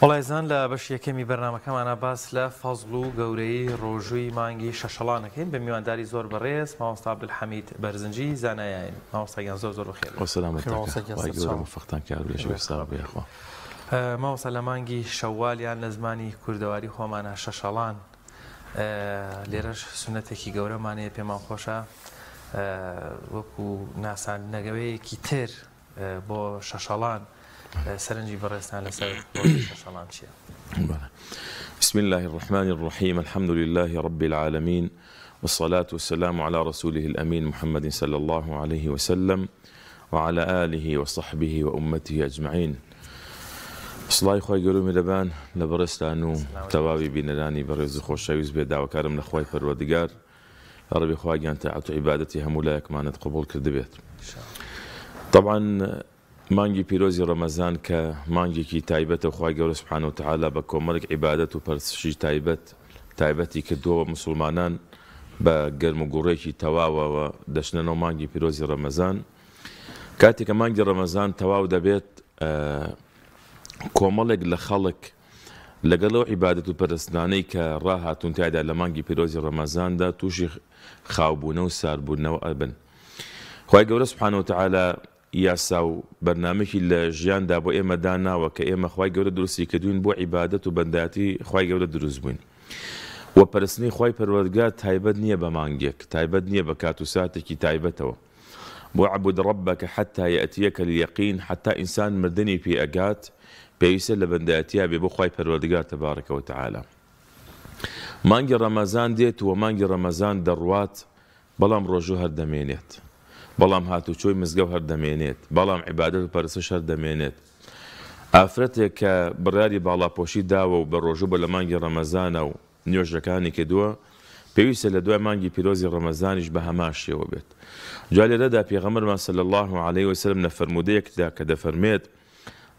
وڵایزان لە بەش یەکەمی بەرنامەکەمانە باس لە فەزڵ و گەورەی ڕۆژووی مانگی شەشەڵانەکەین بە میوانداری زۆر بەڕێز مامۆستا عەبدولحەمید بەرزنجی زانایان. مامۆستاگیان زۆر بەخێر. مامۆستا لە مانگی شەووالیان لە زمانی کوردەواری خۆمانە شەشەڵان لێرەش سونەتێکی گەورەمانەیە پێمان خۆشە وەکو ناساندنەگەوەیەکی تر بۆ شەشەڵان سرنجي برستان لسبب ششلان شيء. بسم الله الرحمن الرحيم. الحمد لله رب العالمين والصلاة والسلام على رسوله الأمين محمد صلى الله عليه وسلم وعلى آله وصحبه وأمته أجمعين. صلاة خوي قولوا مدبان لبرستانو توابي بينراني برز خوش يوز بيدا وكارم لخوي فرودقار يا ربي خواجي أنت عطوا عبادتي همولاك ما نتقبل كردبيت. طبعا مانگی پیرۆزی ڕەمەزان کە مانگێکی تایبەتە خوای گەورە سوبحانە و تەعالا بە کۆمەڵێک عیبادەت و پەرستشی تایبەتی کردووە مسلمانان بە گەرم و گوڕێکی تەواوەوە دەچنەوە مانگی پیرۆزی ڕەمەزان. کاتێک کە مانگی ڕەمەزان تەواو دەبێت کۆمەڵێک لە خەڵک لەگەڵەوە عیبادەت و پەرستانەی کە ڕاهاتوون تایدا لە مانگی پیرۆزی ڕەمەزاندا تووشی خاوبوونە و ساربوونەوە ئەبن. خوای گەورە سوبحانە و تەعالا یاسا و بەرنامێکی لە ژیاندا بۆ ئێمە داناوە کە ئێمە خوای گەورە دروستی کردوین بۆ عیبادەت و بەنداتی خوای گەورە دروست بووین. و پەرستنی خوای پەروەردگار تایبەت نییە بە مانگێک، تایبەت نییە بە کات و ساتێکی تایبەتەوە. بۆ عەبود ڕەبەکە حەتا یەئتیەکە اليەقین، حەتا ئینسان مردنی پێ ئەگات پێویستە لە بەندایەتیا بێ بۆ خوای پەروەردگار تەبارەکە و تەعالا. مانگی ڕەمەزان دێت و مانگی ڕەمەزان دەڕوات بەڵام ڕۆژوو هەردەمێنێت، بەڵام هاتوچۆی مزگەوت هەردەمێنێت، بەڵام عیبادەت و پەرستش هەردەمێنێت. ئافرەتێک کە بڕیاری باڵاپۆشی داوە و بە ڕۆژوو بە لە مانگی ڕەمەزانە و نوێژەکانی کردووە پێویستە لە دوای مانگی پیرۆزی ڕەمەزانیش بە هەمان شێوە بێت. جا لێرەدا پێغەمبەرمان صلی الله عليه وسلم لە فەرموودەیەکدا کە دەفەرمێت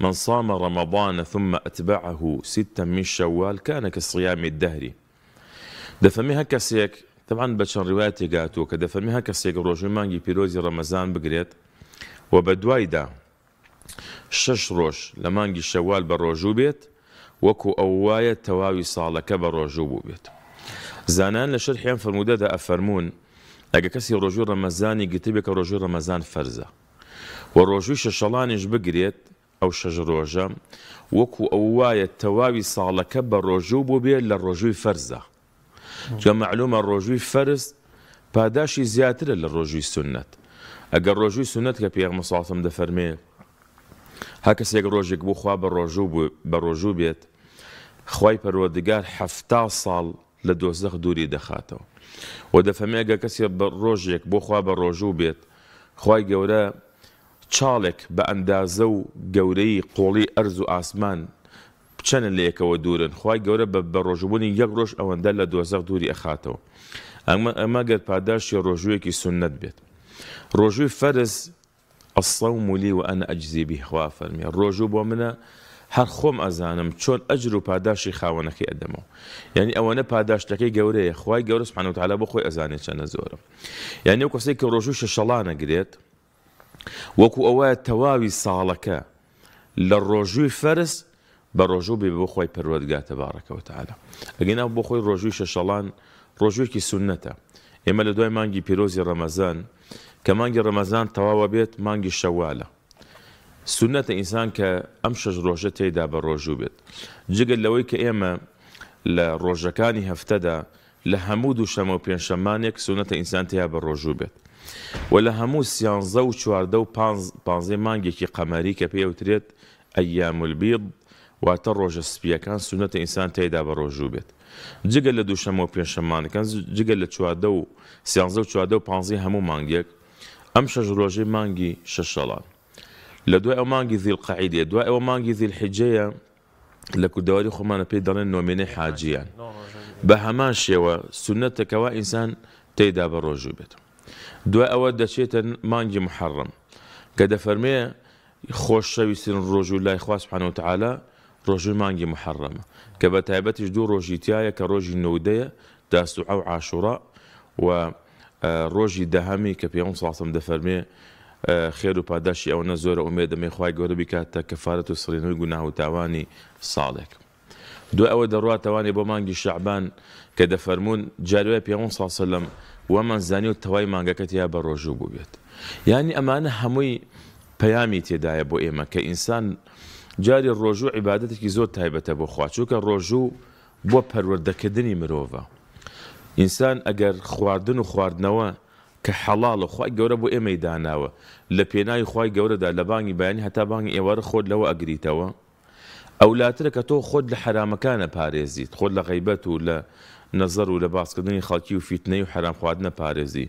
من صام رمضان ثم أتبعه ستا من شوال كان كصيام الدهر. دەفەرمێ هەر کەسێک طبعا بچەند ڕیوایەتی گاتووە کە دەفەرمێ هەر کەسێک ڕۆژووی مانگی پیرۆزی ڕەمەزان بگرێت و بە دوایدا 6 ڕۆژ لە مانگی شەوال بە ڕۆژوو بێت وەکو ئەو وایە تەواوی ساڵەکە بە ڕۆژوو بوو بێت. زانان لە شەرحیان فەرموودەدا ئەفەرموون ئەگە کەسی ڕۆژووی ڕەمەزانی گرتبێت کە ڕۆژووی ڕەمەزان فەرزە و ڕۆژووی شەشەڵانیش بگرێت ئەو 6 ڕۆژە وەکو ئەو وایە تەواوی ساڵەکە بە ڕۆژوو بوو بێت لە ڕۆژووی فەرزە. جا معلومە ڕۆژووی فەرز پاداشی زیاترە لە ڕۆژووی سونەت. ئەگەر ڕۆژووی سونەت کە پێغەمبەر صلی الله عەلەیهی وسەلەم دەفەرمێ هەر کەسێک ڕۆژێک بۆ خوا بە ڕۆژوو بێت خوای پەروەردگار 70 ساڵ لە دۆزەخ دووری دەخاتەوە. و دەفەرمێ ئەگەر کەسێک بە ڕۆژێک بۆ خوا بە ڕۆژوو بێت خوای گەورە چاڵێک بە ئەندازە و گەورەی قۆڵی ئەرز و ئاسمان چەنە لە یەکەوە دوورن خوای گەورە بە ڕۆژبوونی یەک ڕۆژ ئەوەندە لە دۆزەخ دووری ئەخاتەوە. ئەمە گەر پاداشی ڕۆژوویەکی سونەت بێت. ڕۆژووی فەرز الصوم لي وأنا أجزي به خوا فەرمێ ڕۆژوو بۆ منە هەر خۆم ئەزانم چۆن ئەجر و پاداشی خاوەنەکەی ئەدەمەوە. یعنی ئەوەنە پاداشتەکەی گەورەیە خوای گەورە سوبحانە و تەعالا بۆ خۆی ئەزانێت چەندە زۆرە. یعنی ئەو کەسێک کە ڕۆژووی شەشەڵانە گرێت وەکو ئەوەیە تەواوی ساڵەکە لە ڕۆژووی فەرز بە ڕۆژوو بێ بۆ خۆی پەروەردگار تەبارەکە و تەعالا. ئەگەنا بۆ خۆی ڕۆژووی شەشەڵان ڕۆژوویەکی سونەتە. ئێمە لە دوای مانگی پیرۆزی ڕەمەزان کە مانگی ڕەمەزان تەواوە بێت مانگی شەوالە. سونەتە ئینسان کە ئەم 6 ڕۆژە تێیدا بە ڕۆژوو بێت. جگەل لەوەی کە ئێمە لە ڕۆژەکانی هەفتەدا لە هەموو دووشەمە و پێنجشەمانێک سونەتە ئینسان تێیا بە ڕۆژوو بێت. و لە هەموو 13 و 14 و 15 مانگێکی قەمەری کە پێوترێت ئەیام البیض واتە ڕۆژە سپیەکان سونەتە ئینسان تێیدا بە ڕۆژوو بێت. جگەل لە دووشەمە و پێنجشەمانەکان جگەل لە 14 و 13 و 14 و 15 هەموو مانگێک ئەم 6 ڕۆژەی مانگی شەشەڵان. لە دوای ئەو مانگی ذیڵقەعیدە دوای ئەوە مانگی ذیڵحیجەیە لە کوردەواری خۆمانە پێی دەڵێن نۆمێنەی حاجیان. بە هەمان شێوە سونەتەکەوە ئینسان تێیدا بە ڕۆژوو بێت. دوای ئەوە دەچێتە مانگی محەڕەم کە دەفەرمێ خۆشەویستترین ڕۆژوو لای خوا سوبحانە و تەعالا ڕۆژووی مانگی محەڕەمە کە بە تایبەتیش 2 ڕۆژی تایە کە ڕۆژی نەودەیە تاسوعە و عاشوڕا و ڕۆژی دەهەمی کە پێغەمبەر صلی الله عەلەیهی وسەلەم دەفەرمێ خێر و پاداشی ئەوە زۆرە ئومێد دەمێ خوای گەورە بیکاتە کەفارەت و سڕینەوەی گوناه و تاوانی ساڵێک. دو ئەوە دەڕاتەوانێ بۆ مانگی شەعبان کە دەفەرمونون جاروای پێغەمبەر صلی الله علیه و سلم وەمان زانی و تەوای مانگەکەت یا بە ڕۆژوو بوو بێت. یعنی ئەمانە هەمووی پەیامی تێدایە بۆ ئێمە کە ئینسان جاری ڕۆژوو عیبادەتێکی زۆر تایبەتە بۆ خوا، چونکە ڕۆژوو بۆ پەروەردەکردنی مرۆڤە. ئینسان ئەگەر خواردن و خواردنەوە کە حەڵاڵە خوای گەورە بۆ ئێمەی داناوە لە پێناوی خوای گەورەدا لە بانگی بەیانی هەتا بانگی ئێوارە خۆت لەوە ئەگریتەوە، ئەولاترە کە تۆ خۆت لە حرامەکانە پارێزیت، خۆت لە غەیبەت و لە نەزەر و لە باسکردنی خەڵکی و فیتنەی و حرام خواردنە پارێزی.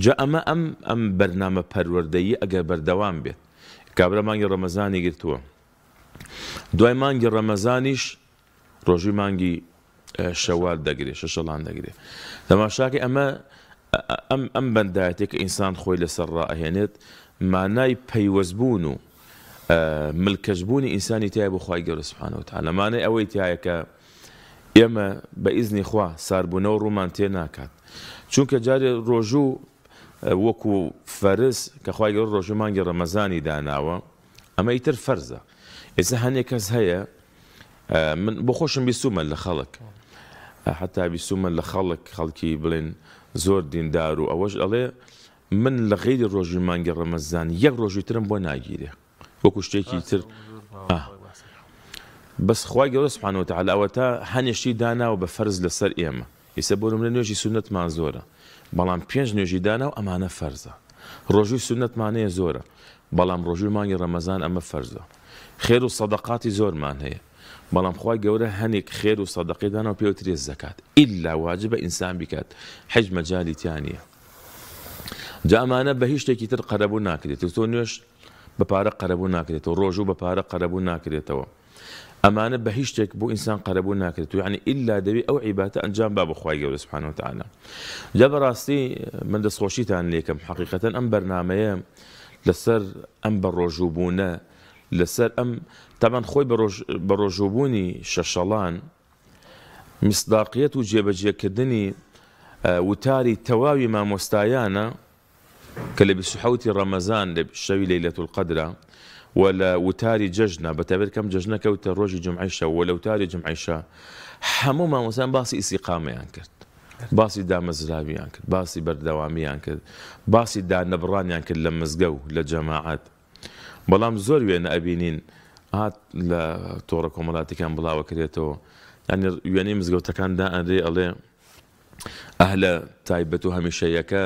جا ئەم بەرنامە پەروەردەیی ئەگەر بەردەوام بێت، کابرا مانگی ڕەمەزانی گرتووە، دوای مانگی ڕەمەزانیش ڕۆژووی مانگی شەوال دەگرێت، شەشەڵان دەگرێت. تەماشاکە ئەم بەندایەتێک کە ئینسان خۆی لەسەر ڕائەهێنێت مانای پەیوەستبوون و ملکەشبوونی ئینسانی تایە بۆ خوای گەورە سوبحانەهو وتعالە. مانای ئەوەی تایە کە ئێمە بە ئیزنی خوا ساربوونەوە ڕوومان تێ ناکات، چونکە جارێ ڕۆژوو وەکو فەرز کە خوای گەورە ڕۆژوو مانگی ڕەمەزانی داناوە، ئەمە ئیتر فەرزە. ئێستا هەندێک کەس هەیە من بۆ خۆشم بیستومە لە خەڵک، حتا بیستومە لە خەڵکی بڵێن زۆر دیندار و ئەوەش ئەڵێ من لە غەیری ڕۆژی مانگی ڕەمەزان یەک ڕۆژی ترم بۆ ناگیرێ وەکو شتێکی تر. بەس خوای گەورە سوبحانەهو وتعالە ئەوە تا هەنێشتی داناوە بە فەرز لەسەر ئێمە. ئێستا بۆ نمونە نوێژی سونەتمان زۆرە، بەڵام 5 نوێژی داناو ئەمانە فەرزە. ڕۆژووی سونەتمانەیە زۆرە، بەڵام ڕۆژووی مانگی ڕەمەزان ئەمە فەرزە. خێر و سەدەقاتی زۆرمان هەیە، بەڵام خوای گەورە هەنێک خێر و سەدەقەی داناوە پێوترێ زەکات، ئیلا واجبە ئینسان بکات، حەج مەجالی تیان نییە. جا ئەمانە بە هیچ شتێکی تر قەرەبوو ناکرێت، تۆ نوێژ بە پارە قەرەبوو ناکرێتەوە، ڕۆژوو بە پارە قەرەبوو ناکرێتەوە. ئەمانە بە هیچ شتێک بۆ ئینسان قەرەبوو ناکرێت، یعنی ئیلا دەبێت ئەو عیبادەتە ئەنجام با بە خوای گەورە سوبحانەهو وتعالە. جا بەڕاستی من دەستخۆشیتان لێکم، حەقیقەتەن ئەم بەرنامەیە لەسەر ئەم بە ڕۆژووبوونە، لەسەر ئەم تامان خۆی بە ڕۆژووبوونی شەشەڵان میسداقیەت و جێبەجێکردنی وتاری تەواوی مامۆستایانە کە لە 27 ڕەمەزان لە شەوی لەیلەتول قەدرە و لە وتاری جەژنە بەتایبەت کەم جەژنە کەوتە ڕۆژی جومعەی شەو و لە وتاری جومعەی شە هەموو مامۆستایان باسی ئیستیقامەیان کرد، باسی دامەزراویان کرد، باسی بەردەوامیان کرد، باسی دانەبڕانیان کرد لە مزگە و لە جەماعەت. بەڵام زۆر وێنە ئەبینین هات لە تۆڕە کۆمەڵاتیەکان بڵاوە کرێتەوە، یعنی وێنەی مزگەوتەکان دائەنرێ ئەڵێ ئەهلە تایبەت و هەمیشەیەکە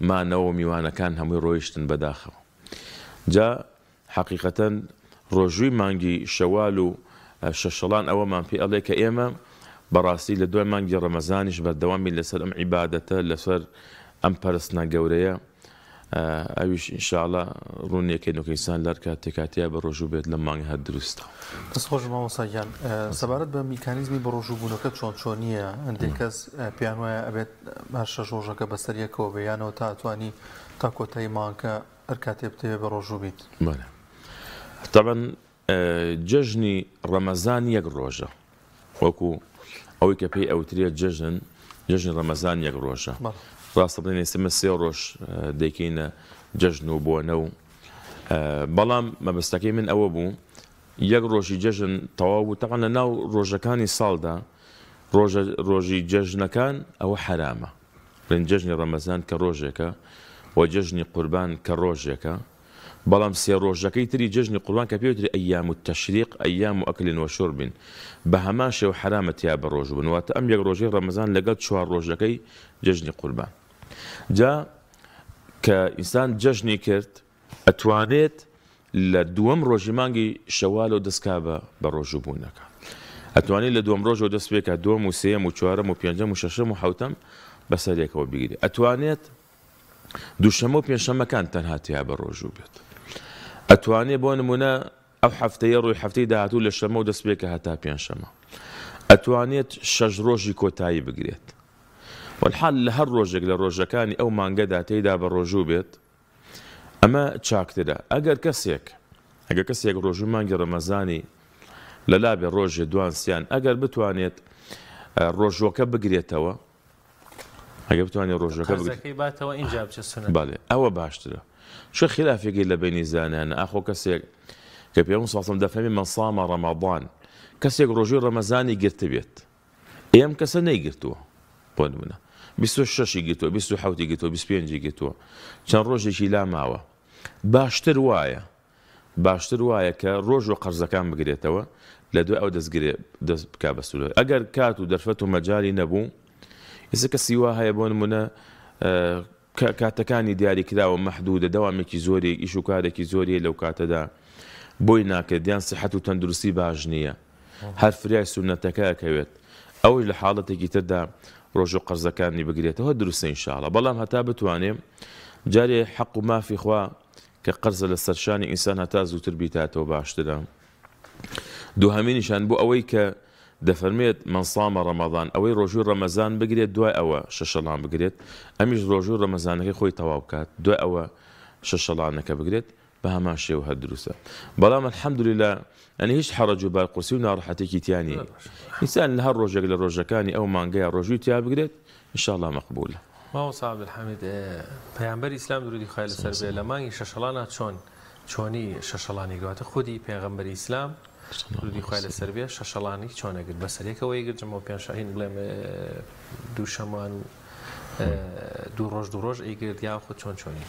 مانەوە میوانەکان هەمووی ڕۆیشتن بەداخەوە. جا حەقیقەتەن ڕۆژووی مانگی شەوال و شەشەڵان ئەوەمان پێ ئەڵێ کە ئێمە بەڕاستی لە دوای مانگی ڕەمەزانیش بەردەوامی لەسەر ئەم عیبادەتە لەسەر ئەم پەرستنە گەورەیە ئەویش ئینشاءڵڵا ڕوونیەکەی نوکەیسان لەر کاتێکاتیا بە ڕۆژوو بێت لە مانگی هەر دروستە. دەستخۆش مامۆستاگیان سەبارەت بە میکانیزمی بە ڕۆژووبوونەکە چۆنیە؟ هەندێک کەس پێیان وایە ئەبێت هەر شەش ڕۆژەکە بەسەریەکەوە بەیانەوە تا ئەتوانی تا کۆتایی مانگکە هەر کاتێ بتەوێت بە ڕۆژوو بیت. بەڵێ تەبەن جەژنی ڕەمەزان یەک ڕۆژە، وەکو ئەوەی کە پێی ئەوترێت جەژنی ڕەمەزان یەک ڕۆژە. ڕاستە بڵێن ئێستەمە 3 ڕۆژ دەیکەینە جەژن و بۆنە و بەڵام مەبەستەکەی من ئەوە بوو یەک ڕۆژی جەژن تەواو بوو. تەقەن لە ناو ڕۆژەکانی ساڵدا ڕۆژی جەژنەکان ئەوە حرامە، بڵێن جەژنی ڕەمەزان کە ڕۆژێکە و جەژنی قوربان کە ڕۆژێکە، بەڵام 3 ڕۆژەکەی تری جەژنی قوربان کە پێوتری ئەیام التەشریق ئەیام ئەکل وشرب بە هەمان شێوە حرامە تیا بە ڕۆژ بن، واتە ئەم یەک ڕۆژەی ڕەمەزان لەگەڵ 4 ڕۆژەکەی جەژنی قوربان. جا کە ئینسان جەژنی کرد ئەتوانێت لە دووەم ڕۆژی مانگی شەوالەوە دەستکا بە ڕۆژووبوونەکە، ئەتوانێت لە دووەم ڕۆژەوە دەست پێکات، دووەم و سێەم و چوارەم و پێنجەم و شەشەم و حەوتەم بەسەرێکەوە بگیری، ئەتوانێت دووشەمە و پێنجشەمەکان تەنها تیا بە ڕۆژوو بێت، ئەتوانێت بۆ نمونە ئەو هەفتەیە ڕۆی هەفتەی داهاتوو لە شەمە و دەست پێکە هەتا پێنجشەمە، ئەتوانێت 6 ڕۆژی کۆتایی بگرێت. والحال لە هەر ڕۆژێک لە ڕۆژەکانی ئەو مانگەدا تێیدا بە ڕۆژوو بێت ئەمە چاکترە. ئەگەر کەسێک ڕۆژوو مانگی ڕەمەزانی لەلا بێ ڕۆژێ دوانسیان ئەگەر بتوانێت ڕۆژوەکە بگرێتەوە، ئەگەر بتوانێت ڕۆژەکە باتەوە اینجا بچێت سنە، بەڵێ ئەوە باشترە. شو خلاف يقول لبيني زانان أخو كسيك كبيرون صلى الله عليه وسلم من صام رمضان كسيك رجل رمضاني قرت بيت أيام كسنة قرتوه بولمنا بيستو الشاشي قرتوه بيستو حوتي قرتوه بيسبينجي قرتوه كان روجي شي لا معه باشتر وايا كروج وقرز كان بقريتوا لدو أو دز بكابسولو أجر كاتو درفته مجالي نبو إذا كسيواها يبون منا كاتكاني دياري كذا ومحدودة دوامك زوري إيشو كارك زوري لو كاتدا بوينا كديان صحته تندرسي باجنية هرف رياي سنة كاكويت أو لحالتك تدا روجو قرز كاني بقريته هو درسي إن شاء الله بلام هتابت واني جاري حق ما في إخوة كقرز للسرشاني إنسان هتازو تربيتاته وباشتدا دو همين شان بو أوي ك دفرميت من صام رمضان أوي رجول رمضان بقريت دواء أو ششلان بقريت أميش رجول رمضان هي خوي توابكات دواء أو ششلان كبقريت بها ماشي وهالدروسة بلام الحمد لله يعني هيش حرج بالقرسي ونار حتيكي تاني إنسان لهالرجع للرجكاني أو مانجا رجول تيا بقريت إن شاء الله مقبولة ما هو صعب الحميد پیامبر اسلام درودی خیر سر به لمانی ششلانه چونی ششلانی گوات خودی پیغمبر اسلام درودی خیر سر به ششلانی چونه گرد بس یک و یک جمع پیان شاهین بلم دو شمان دو روز ایگرد یا خود چونی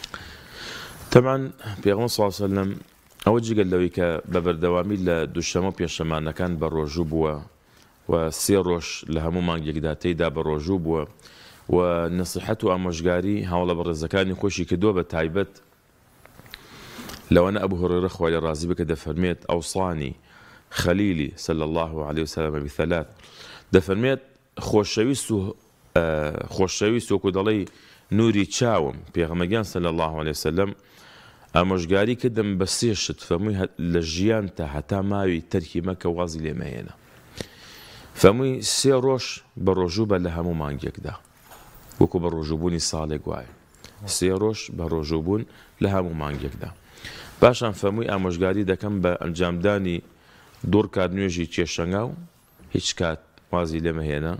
طبعا پیغمبر صلی الله علیه و سلم اوجه قال له که ببردوامی لدو شما پیان شمان کان بروجو بوا و سیروش لهمو مانگ یکداتی دا بروجو بوا ونصيحته أمشجاري هؤلاء برزكاني خوشي كدوبة تايبت لو أنا أبو هريرة خوالي رازي بك دفرميت أوصاني خليلي صلى الله عليه وسلم بثلاث دفرميت خوشويستو كدالي نوري تشاوم بيغمجان صلى الله عليه وسلم أمشجاري كدم بسيشت فمي لجيان حتى ماوي تركي مكة وازي لمينا فمي سيروش بروجوبة لهمو مانجيك ده وكو بروجوبوني صالح واي سيروش بروجوبون لها مانجيك ده باشان فموي امشگاري دكم بانجام داني دور كار نيوجي تشيشنغاو هيچ كات وازي لما هنا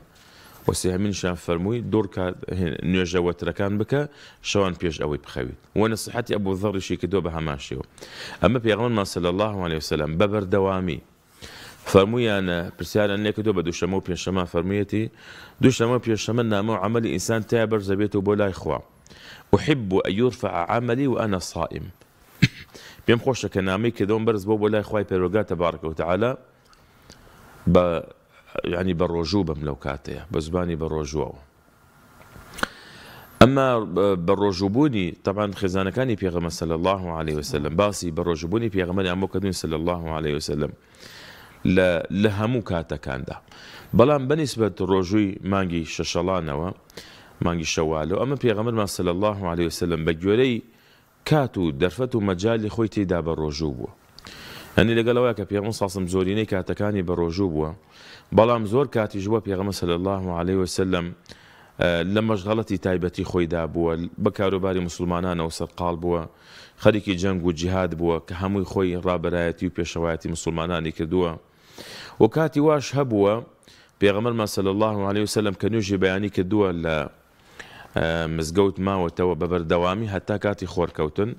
وسيهمين شان فرموي دور كار نيوجا وتركان بك شوان بيش اوي بخويت ونصيحتي ابو ذر شي كدو بها ماشيو اما بيغمبر صلى الله عليه وسلم ببر دوامي فرموي أنا برسالة أنك دوبا دو شمو بين شما فرميتي دو شمو بين شما نامو عملي إنسان تابر زبيته بولا إخوة أحب أن يرفع عملي وأنا صائم بيم خوشة كنامي كدوم برز بولا إخوة بيروغا تبارك وتعالى يعني بالرجوبة ملوكاتي بزباني بالرجوع أما بالرجوبوني طبعا خزانة كاني بيغمر صلى الله عليه وسلم باسي بالرجوبوني بيغمر أمو كدون صلى الله عليه وسلم لهمو كاتا كان ده بلان بالنسبة روجوي مانجي ششلانوا مانجي شوالو أما بيغمر صلى الله عليه وسلم بجوري كاتو درفتو مجال خويتي دا بالرجوبو يعني لقالوا ياك بيغمر صاصم زوريني كاتا كاني بالرجوبو بلان زور كاتي جوا بيغمر صلى الله عليه وسلم لما غلطي تايبتي خوي دابوا بكارو باري مسلمانان وسر قالبوا خليكي جنگ وجهاد بوا كهموي خوي رابرايتي وبيشواتي مسلمانان كردوا وكاتي واش هبوا بيغمر صلى الله عليه وسلم كنوجي بياني كدوا ل مزقوت ما وتوا ببر دوامي حتى كاتي خور كوتن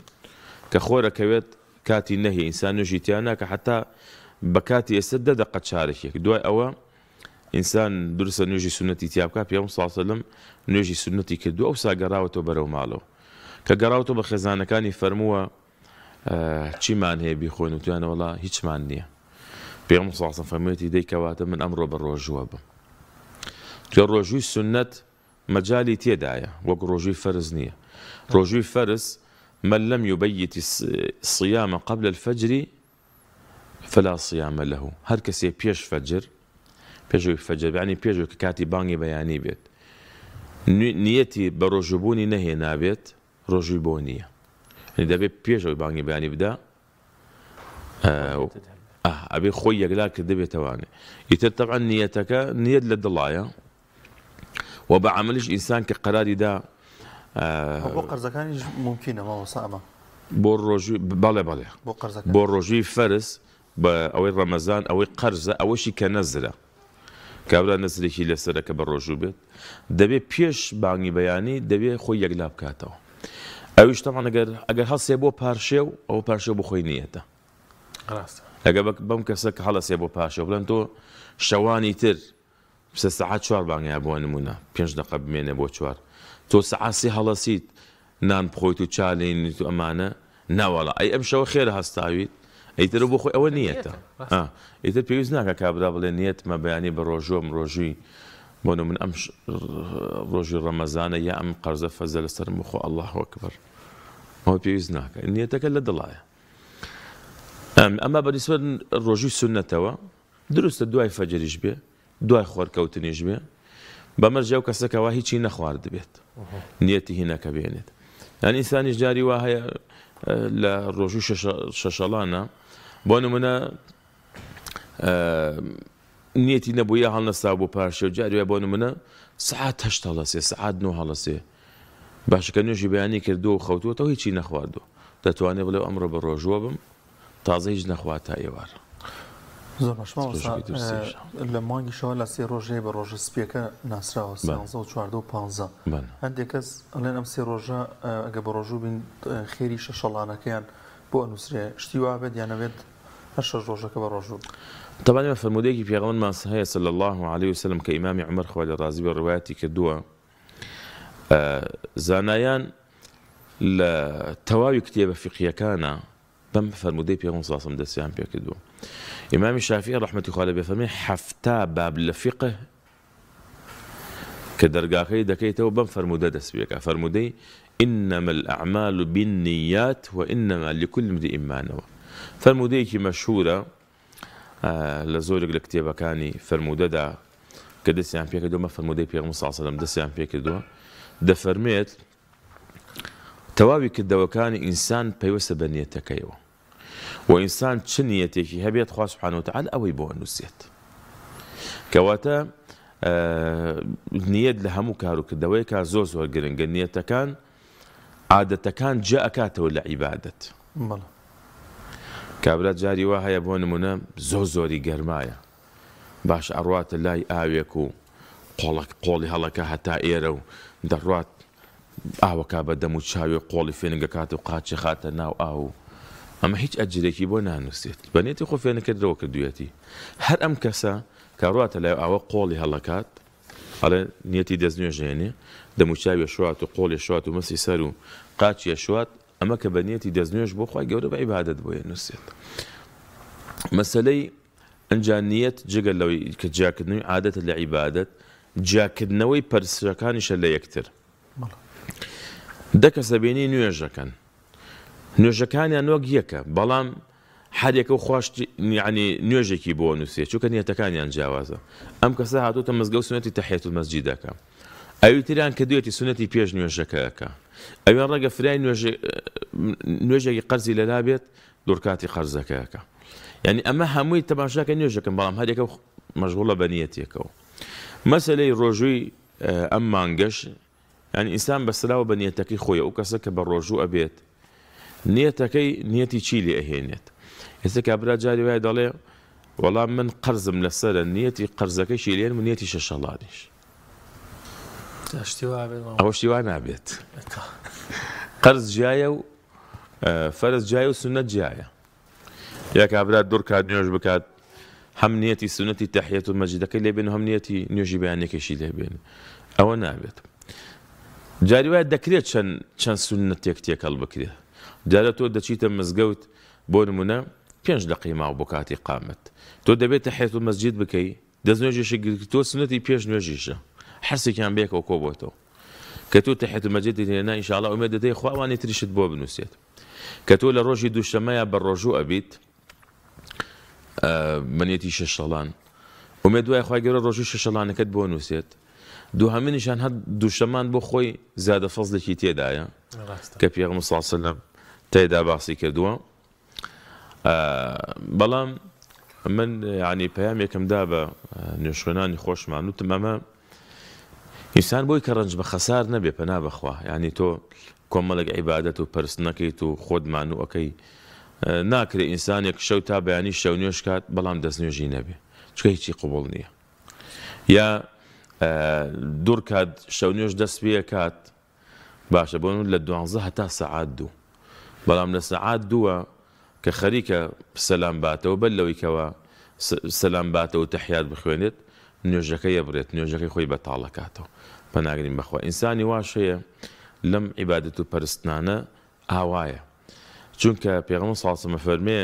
كخور كويت كاتي نهي انسان نجي تيانا كحتى بكاتي يسدد قد شارك دوا او انسان درس نوجي سنتي تيابكا بيوم صلى الله عليه وسلم نوجي سنتي كدوا او ساقراوتو برو مالو كقراوتو بخزانه كان يفرموا شي مان هي بيخون وتانا والله هيك مان نيه بيوم صلى الله عليه وسلم فرميتي دي كواته من امره بالرجوب الرجوي سنه مجالي تيدايا وقروجي فرز نيه رجوي فرز من لم يبيت الصيام قبل الفجر فلا صيام له هر كسي بيش فجر بيجو فجر يعني بيجو كاتي باني بياني بيت نيتي برجبوني نهي نابت رجبونية يعني دابي بيجو باني بياني بدا ابي خويا قلاك دبي تواني يتر طبعا نيتك نية للضلايا وبعملش انسان كقراري دا بو قرزكاني ممكنه ما هو صعبه بورجي بالي بورجي فرس او رمضان او قرزه او شي كنزله كابرا نزلي كي لسرك بالرجوبت دبي بيش باني بياني دبي خويا قلاب كاتو ئەویش تەمان ئەگەر هەڵسێ بۆ پارشێ و ئەوە پارشێ بۆ خۆی نیەتە ئەگە بەم کەسە کە هەڵەسێ بۆ پاشێ بڵێن تۆ شەوانی تر سەعات 4 بانگیا بۆ نمونە 5 دقە بمێنێ بۆ 4 تۆ سەعاتی هەڵەسیت نان بخۆیت و چالێنیت و ئەمانە ناوەڵە ئەی ئەم شەوە خێرە هەستاویت ئەیتر بۆ خۆی ئەوە نیەتە ئیتر پێویست ناکە کابرا بڵێ نیەتمە بەیانی بە ڕۆژۆم ڕۆژووی بۆ من ئەم ڕۆژی ڕەمەزانە یا ئەم قەرزە فەزە لەسەرم بخۆ ئەڵڵاهو ئەکبەر ئەوە پێویست ناکە نیەتەکە لە دڵایە ئەمە بەنسبە ڕۆژووی سونەتەوە دروستە دوای فەجریش بێ دوای خۆرکەوتنیش بێ بەمەرجێ و کەسەکەوا هیچی نەخوارد دەبێت نیەتی هینەکە بێنێت یانی ئینسانیش جاری وا هەیە لە ڕۆژووی شەشەڵانە بۆ نمونە نیەتی نەبوویە هەڵنەستا بۆ پاشێ و جاری بۆ نمونە سەعات 8 هەڵەسێ سەعات 9 هەڵەسێ باشەکە نوێژی بەیانی کردو و خەوتوەوە هیچی نەخواردو دەتوانێت بڵێ ئەمڕۆ بە ڕۆژوە بم تازە هیچ نەخوات تا ئێوار زۆر باش لە مانگی شەوە لە 3 ڕۆژەیە بە ڕۆژە سپیەکە ناسراوە 13 و 14 و 15 هەندێک کەس ئەڵێن ئەم 3 ڕۆژە ئەگە بە ڕۆژوو بین خێری شەشەڵانەکەیان بۆ ئەنووسرێ شتی وا بێت یانەوێت هەر 6 ڕۆژەکە بە ڕۆژوو طبعا فرمودەیەکی پێغەمبەرمان هەیە صلی الله عليه وسلم کە ئیمامی عومەر خوا لە ڕازی بە ڕوایەتی کردووە زانایان لە تەواوی کتێبە فقیەکانە بەم فرمودەی پێغەمبەر صلی الله عليه وسلم دەستیان پێ کردووە ئیمامی شافعی ڕەحمەتی خوا لێ بێ فەرمێ 7 باب لە فقه کە دەرگاکەی دەکەیتەوە بەم فرمودە دەست پێکا فرمودەی إنما الأعمال بالنيات وإنما لكل امرئ ما نوى فرمودەیەکی مەشهورە لە زۆرێک لە کتێبەکانی فرمودەدا کە دەستیان پێ کردووە مە فرمودەی پێغەمبەر صلی الله عليه وسلم دەستیان پێ کردووە دەفەرمێت تەواوی کردەوەکانی ئینسان پەیوەستە بە نیەتەکەیەوە و ئینسان چ نیەتێکی هەبێت خوا سوبحانەهو وتەعالا ئەوەی بۆ ئەنووسێت کەواتە نیەت لە هەموو کار و کردەوەیەکە زۆر گرنگە نیەتەکان عادەتەکان جا ئەکاتەوە لە عیبادەت کابرا جاری وا هەیە بۆ نمونە زۆری گەرمایە باش ئەڕواتە لای ئاوێک و قۆڵی هەڵەکە هەتا ئێرە و دەڕوات ئاوەکە بە دەم و چاوی قۆڵی فێنگەکات و قاچی خاتە ناو ئاو ئەمە هیچ ئەجرێکی بۆ نانووسێت بەنێتی خۆ فێنەکردەوە کردوێتی هەر ئەم کەسە کاڕاتە لای ئاوە قۆڵی هەڵەکات ئەڵێ نیەتی دەستنوێژێنێ دەم و چاوی شوات و قۆڵی شوات و مەسی سەر و قاچیە شوات ئەمە کە بە نیەتی دەستنوێژ بۆ خوای گەورە بە عیبادەت بۆ نووسێت مەسەلەی ئەنجا نیەت جگە لەوەی کە جیاکردنەوەی عادەتە لە عیبادەت جیاکردنەوەی پەرسەکانیشە لە یەکتر دە کەسە بینی نوێژەکەن نوێژەکانیان وەک یەکە بەڵام هەرێکە و خواشت یعنی نوێژێکی بۆ نووسێت چونکە نیەتەکانیان جیاوازە ئەم کەسە هاتووتە مزگەوت سنەتی تەحیەت المەسجید دەکە ئەوی تریان کە دوێتی سنەتی پێش نوێژەکەیەکە ئەویان ڕەگە فرای نوێژێکی قەرزی لەلا بێت دوورکاتی قەرزەکەیەکە یعنی ئەمە هەمووی تەماشاکە نوێژەکەن بەڵام هەرێکە مەشغوڵە بە نیەتێکەوە مەسەلەی ڕۆژووی ئەم مانگەش یعنی ئینسان بەسراوە بە نیەتەکەی خۆیە ئەو کەسە کە بە ڕۆژوو ئەبێت نیەتەکەی نیەتی چی لێ ئەهێنێت ئێستا کابرا جاری وایە دەڵێ وەڵام من قەرزم لەسەرە نیەتی قەرزەکەیشی لێن و نیەتی شەشەڵانیش ئەوە شتی وا نابێت قەرز جیایە و فەرز جیایە و سونەت جیایە یا کابرا دوور کات نوێژ بکات هەم نیەتی سونەتی تەحیەت المەسجیدەکەی لێ بێن و هەم نیەتی نوێژی بەیانێکیشی لێ بێن ئەوە نابێت جاری وایە دەکرێت چەند سونەتێک تێکەڵ بکرێت جارە تۆ دەچیتە مزگەوت بۆ نمونە 5 دقی ماوە بۆ کاتی قامەت تۆ دەبێت تەحیەت المەسجید بکەی دەست نوێژێکی گرت تۆ سنەتی پێش نوێژیشە حرسێکیان بێکەوە کۆ بۆتەوە کە تۆ تەحیەت المەسجید هێنا ئینشاءڵڵا ئومێد دەدەی خواوانی تریشت بۆ بنووسێت کە تۆ لە ڕۆژی دووشەمەیە بە ڕۆژوو ئەبیت بەنیەتی شەشەڵان ئومێد دوای خوای گەورە ڕۆژوی شەشەڵانەکەت بۆ نووسێت دووهەمینیشان هەر دووشەمان بۆ خۆی زیادە فەزلێکی تێدایە کە پێغەمبەر صلی الله علیه وسلم تێدا باسی کردووە بەڵام من یعنی پەیامێکمدا بە نوێژخوێنانی خۆشمان وتم ئەمە ئینسان بۆی کە ڕەنج بە خەسار نەبێ پەنا بەخوا یعنی تۆ کۆمەڵێک عیبادەت و پەرست نەکەیت و خۆت مانووەکەی ناکرێت ئینسانێک شەو تا بەیانی شەو نوێژ کات بەڵام دەست نوێژی نەبێ چکە هیچی قوبوڵ نییە یا دوور کات شەو نوێژ دەست پێ کات باشە بۆن لە 12 هەتا سەعات 2 بەڵام لە سەعات 2 کە خەریکە سەلام باتەوە بەر لەوەیکەوە سەلام باتەوە و تەحیات بخوێنێت نوێژەکە یەبرێت نوێژەکەی خۆی بەتاڵەکاتەوە پەناگرین بەخوا ئینسانی واشەیە لەم عیبادەت و پەرستنانە ئاوایە چونکە پێغەمبەر صلی الله علیه و فەرمێ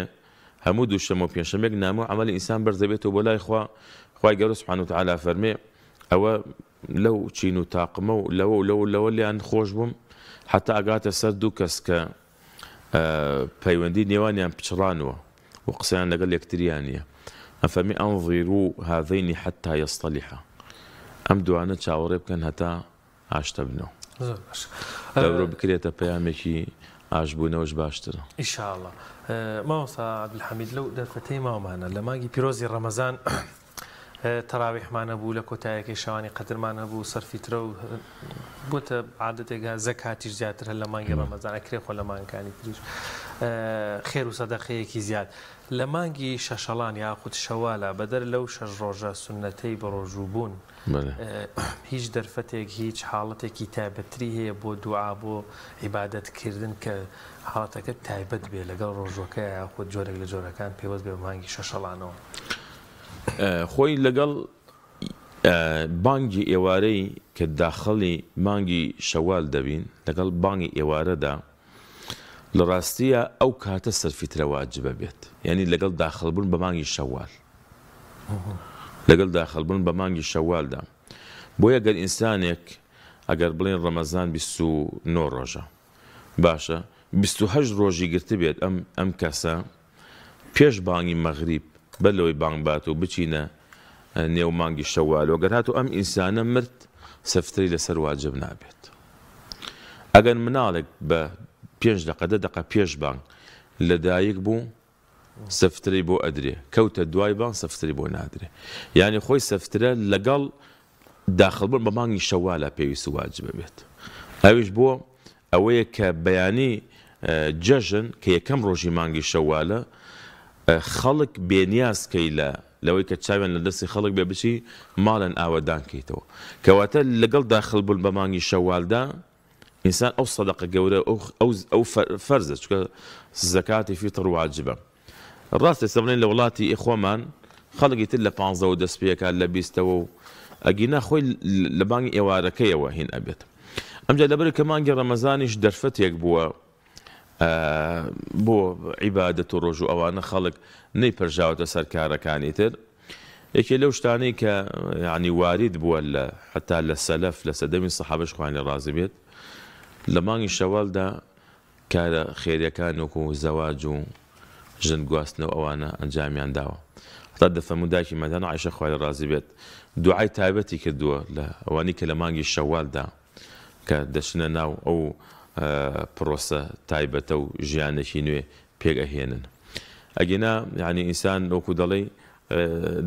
هەموو دووشەمە و پێنجشەمێک نامۆ عەمەلی ئینسان بەرزەبێتەوە بۆ لای خوا خوای گەورە سبحانه وتعالى فەرمێ ئەوە لەو چین و تاقمە و لەوە لیان خۆش بووم حتا ئەگاتە سەر دوو کەس کە پەیوەندی نێوانیان پچڕانەوە و قسەیان لەگەڵ یەکتریان نییە ئەفەرمی ئەنظیروا هذین حتا یەصطەلیحا ئەم دوانە چاوەڕێ بکەن هەتا ئاشتە بنەوە لەبرۆ بکرێتە پەیامێکی ئاشبوونەوەش باشترە ئینشاءڵڵا مامۆستا عەبدولحەمید لەو دەرفەتەی ماوەمانە لە مانگی پیرۆزی ڕەمەزان تەراویحمانە بوو لە کۆتاییەکەی شەوانی قەدرمانە بوو سەرفیترە و بۆتە عادەتێکە زەکاتیش زیاتر هەر لە مانگی ڕەمەزان ئەکرێ خۆ لە مانگەکانی تریش خێر و سەدەقەیەکی زیاد لە مانگی شەشەڵان یاخود شەوالە بەدەر لەو 6 ڕۆژە سونەتەی بەڕۆژوو بوون هیچ دەرفەتێک هیچ حاڵەتێکی تایبەتری هەیە بۆ دوعا بۆ عیبادەتکردن کە حاڵەتەکە تایبەت بێ لەگەڵ ڕۆژەکە یاخود جۆرێک لە جۆرەکان پێوەست بێ مانگی شەشەڵانەوە خۆی لەگەڵ بانگی ئێوارەی کە داخەڵی مانگی شەوال دەبین لەگەڵ بانگی ئێوارەدا لە ڕاستیە ئەو کاتە سەرفیترە واجبە بێت یعنی لەگەڵ داخەڵبوون بە مانگی شەوال لەگەڵ داخەڵبوون بە مانگی شەوالدا بۆیە گەر ئینسانێک ئەگەر بڵێن ڕەمەزان 29 ڕۆژە باشە 28 ڕۆژی گرتە بێت ئەم کەسە پێش بانگی مەغریب بەلەوەی بانگ بات و بچینە نێو مانگی شەوال و گەر هاتو ئەم ئینسانە مرد سەفتەی لەسەر واجب نابێت ئەگەر مناڵێک بە 5 دقە پێش بانگ لەدایک بوو سەفتەی بۆ ئەدرێ کەوتە دوای بانگ سەفتەی بۆ نادرێ یعنی خۆی سەفترە لەگەڵ داخڵبوون بە مانگی شەوالە پێویست واجبە بێت ئەویش بۆ ئەوەیە کە بەیانی جەژن کە یەکەم ڕۆژی مانگی شەوالە خەڵک بێنیازکەی لەوەی کە چاوێن لە دەستی خەڵک بێ بچی ماڵەن ئاوەدانکەیتەوە کەواتە لەگەڵ داخڵبوون بە مانگی شەوالدا ئینسان ئەو سەدەقە گەورە ئەو فەرزە چکە زەکاتی فیتر واجبە ڕاستە سەبڵێن لە وڵاتی ئێخۆمان خەڵکی تر لە 15 دەست پێکات لە 20ەوە و ئەگینا خۆی لە بانگی ئێوارەکەیەوە هین ئەبێت ئەمجا لەبەر کە مانگی ڕەمەزانیش دەرفەتێک بووە بۆ عیبادەت و ڕۆژ و ئەوانە خەڵک نەیپەرژاوەتە سەر کارەکانی تر یەکێ لەو شتانەی کە یعنی وارد بووە لە حتا لە سەلەف لە سەدەمی سەحابەش خوانی ڕازی بێت لە مانگی شەوالدا کارە خێریەکان وەکو زەواج و ژن گواستنەوە ئەوانە ئەنجامیان داوە حتا دەفەرموو دایکی مەدەن عایشە خوای ڕازی بێت دوعای تایبەتی کردووە لە ئەوانی کە لە مانگی شەوالدا کە دەچنە ناو ئەو پرۆسە تایبەتە و ژیانێکی نوێ پێک ئەهێنن ئەگەنا یعنی ئینسان وەکو دەڵێ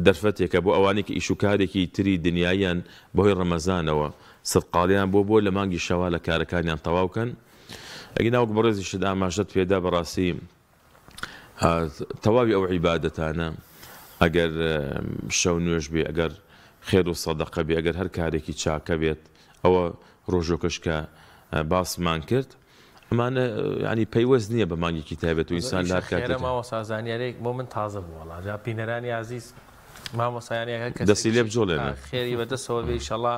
دەرفەتێکە بۆ ئەوانەی کە ئیشوکارێکی تری دنیاییان بەهۆی ڕەمەزانەوە سەرقاڵیان بۆ لە مانگی شەوا لە کارەکانیان تەواوکەن ئەگەنا وەک بەڕێزی شت ئاماژەت پێدا بەڕاستی تەواوی ئەو عیبادەتانە ئەگەر شەو نوێژ بێ ئەگەر خێر و سەدەقە بێ ئەگەر هەر کارێکی چاکە بێت ئەوە ڕۆژۆکەش کە باسمان کرد ئەمانە ینی پەیوەست نییە بە مانگێکی تایبەت و ئینسان لا کاتێک مامۆستا زانیارێک بۆ من تازە بوو وەڵا بینەرانی عزیز مامۆسایانەکە کە دەستی لێ بجۆڵێنە خێری بەدەستەوە بێ ئینشەڵڵا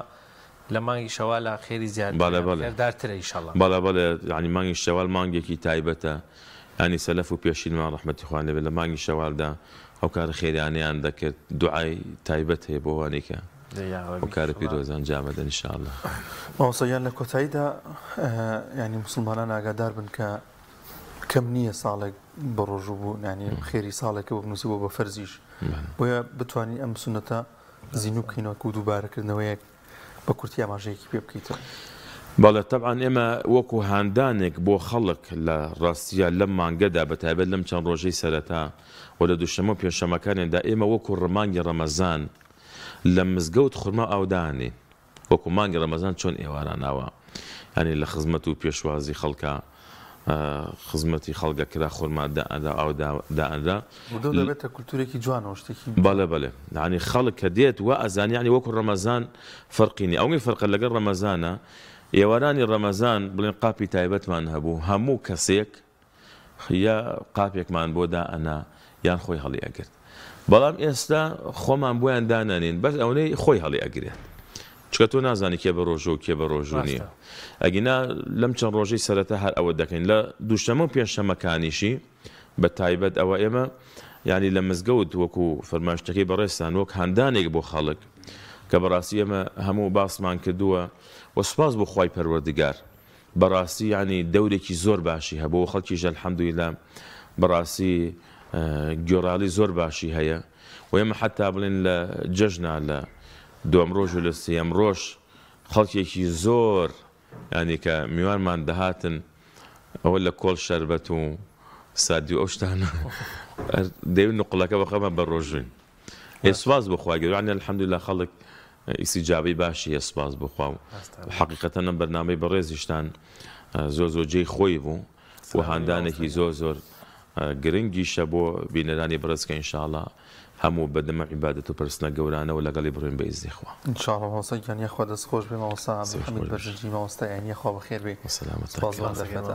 لە مانگی شەوالە خێری زیادردارترە ئینشەڵڵا بەڵێ ینی مانگی شەوال مانگێکی تایبەتە ینی سەلەف و پێشینمان ڕەحمەتی خوان لێبێت لە مانگی شەوالدا ئەو کارە خێریانیان دەکرد دوعای تایبەت هەیە بۆ وانێکە ئەو کارە پیرۆزان جامەدە ئینشاءڵڵا مامۆستایان لە کۆتاییدا ینی موسڵمانان ئاگادار بن کە کەم نییە ساڵێک بە ڕۆژوو بوو ینی خێری ساڵێکە بۆ بنووسی بۆ بە فەرزیش بۆیە بتوانین ئەم سونەتە زیینوو بکەینەوە و دووبارەکردنەوەیەک بە کورتی ئاماژەیەکی پێ بکەیتەوە بەڵێ تەبعان ئێمە وەکو هاندانێک بۆ خەڵک لە ڕاستیە لەم مانگەدا بەتایبەت لەم چەند ڕۆژەی سەرەتا و لە دووشەمە و پێنجشەمەکانێدا ئێمە وەکو ڕمانگی ڕەمەزان لە مزگەوت خورما ئاودانین وەکو مانگی ڕەمەزان چۆن ئێواراناوە ینی لە خزمەت و پێشوازی خەڵکە خزمەتی خەڵگە کرا خورما دائەنرا دەبێتە کولتورێکی جوانەوە شتێکی بەڵێ ینی خەڵک کە دێت و ئەزانی ینی وەکو ڕەمەزان فەرقینی ئەوەی فەرقە لەگەڵ ڕەمەزانە ئێوارانی ڕەمەزان بڵێن قاپی تایبەتمان هەبوو هەموو کەسێک یا قاپێکمان بۆ دائەنا یان خۆی هەڵی ئەگرت بەڵام ئێستا خۆمان بۆیان دانانین بەس ئەوەی خۆی هەڵی ئەگرێت چکە تۆ نازانی کێ بە ڕۆژۆ و کێ بە ڕۆژوو نییە ئەگینا لەم چەند ڕۆژەی سەرەتا هەر ئەوە دەکەین لە دووشەمە و پێنجشەمەکانیشی بە تایبەت ئەوە ئێمە ینی لە مزگەوت وەکو فەرماشتەکەی بەڕێستان وەک هەندانێک بۆ خەڵک کە بەڕاستی ئێمە هەموو باسمان کردووە و سوپاس بۆ خوای پەروەردگار بەڕاستی ینی دەورێکی زۆر باشی هەبوو خەڵکیش ئەلحەمدولیلا بەڕاستی گۆڕاڵی زۆر باشی هەیە و ئێمە حتا بڵێن لە جەژنا لە دووەم ڕۆژ و لە سێەم ڕۆژ خەڵکێکی زۆر ینی کە میوانمان دەهاتن ئەوە لە کۆڵ شەربەت و سادی و ئەو شتانە دەیون نقڵەکە بەخەمە بە ڕۆژوین ئێسواز بخوا گەوانە الحەمدوللا خەڵک ئیسیجابی باشی ئێسپاس بخوا و حقیقەتەن ئەم بەرنامەی بەڕێزیشتان زۆر زۆر جێی خۆی بوو و هاندانێکی زۆر زۆر گرنگیشە بۆ بینەرانی بەڕێزکە ئینشاءڵڵا هەموو بەدەمە عیبادەت و پرسنە گەورانە و لەگەڵی بڕێن بە ئیزنی خوا ئینشاءڵڵا مامۆستا گیانی خوا دەستخۆش بێ مامۆستا عەبدولحەمید بەرژنجی مامۆستا یعنی خوا بەخێر بێ سەلامەت سپاس بۆ دەرفەتە